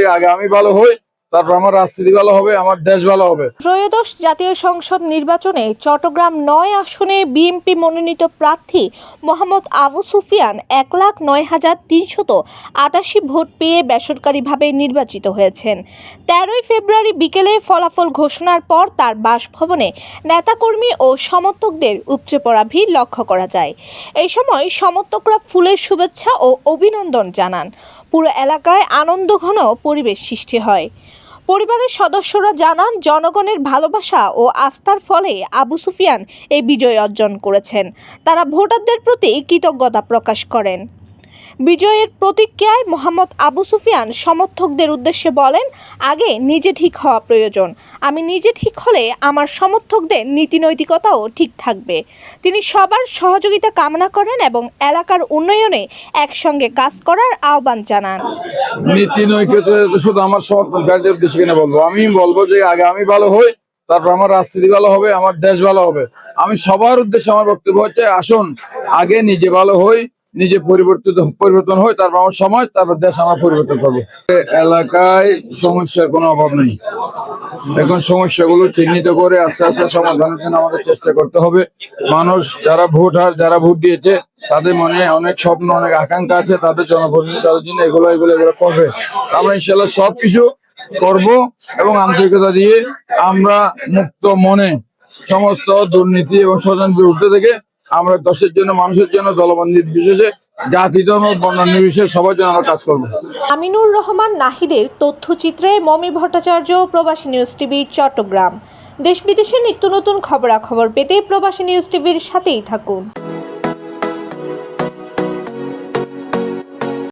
যে আগে আমি ভালো হই, তারপর আমার রাজনীতি ভালো হবে, আমার দেশ ভালো হবে। ত্রয়োদশ জাতীয় সংসদ নির্বাচনে চট্টগ্রাম ৯ আসনে বিএনপি মনোনীত প্রার্থী মোহাম্মদ আবু সুফিয়ান ১,০৯,৩৮৮ ভোট পেয়ে বেসরকারিভাবে নির্বাচিত হয়েছেন। ১৩ ফেব্রুয়ারি বিকেলে ফলাফল ঘোষণার পর তার বাসভবনে নেতাকর্মী ও সমর্থকদের উপচে পড়া ভিড় লক্ষ্য করা যায়। এই সময় সমর্থকরা ফুলের শুভেচ্ছা ও অভিনন্দন জানান। পুরো এলাকায় আনন্দঘন পরিবেশ সৃষ্টি হয়। পরিবারের সদস্যরা জানান, জনগণের ভালোবাসা ও আস্থার ফলে আবু সুফিয়ান এই বিজয় অর্জন করেছেন। তারা ভোটারদের প্রতি কৃতজ্ঞতা প্রকাশ করেন। বিজয়ের প্রতিক্রিয়ায় মোহাম্মদ আবু সুফিয়ান সমর্থকদের উদ্দেশ্যে বলেন, আগে নিজে ঠিক হওয়া প্রয়োজন। আমি নিজে ঠিক হলে আমার সমর্থকদের নীতিনৈতিকতাও ঠিক থাকবে। তিনি সবার সহযোগিতা কামনা করেন এবং এলাকার উন্নয়নে একসঙ্গে কাজ করার আহ্বান জানান। নীতি নৈতিকতা শুধু আমার সমর্থনকারীদের উদ্দেশ্যে কিনা বলবো, আমি বলবো যে আগে আমি ভালো হই, তারপর আমার রাজনীতি ভালো হবে, আমার দেশ ভালো হবে। আমি সবার উদ্দেশ্যে আমার বক্তব্য হচ্ছে, আসুন আগে নিজে ভালো হই, নিজে পরিবর্তন হয়, তারপর আমার সমাজ, তারপর দেশ আমার পরিবর্তন করবো। এলাকায় সমস্যার কোনো অভাব নেই। এখন সমস্যাগুলো চিহ্নিত করে আস্তে আস্তে সমাধানের জন্য আমাদের চেষ্টা করতে হবে। মানুষ যারা ভোট দিয়েছে, তাদের মনে অনেক স্বপ্ন, অনেক আকাঙ্ক্ষা আছে, তাদের জনপ্রতিনিধি তাদের জন্য এগুলো করবে। আমরা ইনশাল্লাহ সবকিছু করব এবং আন্তরিকতা দিয়ে আমরা মুক্ত মনে সমস্ত দুর্নীতি এবং ষড়যন্ত্রের বিরুদ্ধে থেকে আমরা দেশের জন্য, মানুষের জন্য, দলবন্ধ নির্বিশেষে, জাতি ধর্ম বর্ণ নির্বিশেষে সবার জন্য আমরা কাজ করবো। আমিনুর রহমান নাহিদের তথ্যচিত্রে মমি ভট্টাচার্য, প্রবাসী নিউজ টিভি, চট্টগ্রাম। দেশ বিদেশের নিত্য নতুন খবরাখবর পেতে প্রবাসী নিউজ টিভির সাথেই থাকুন।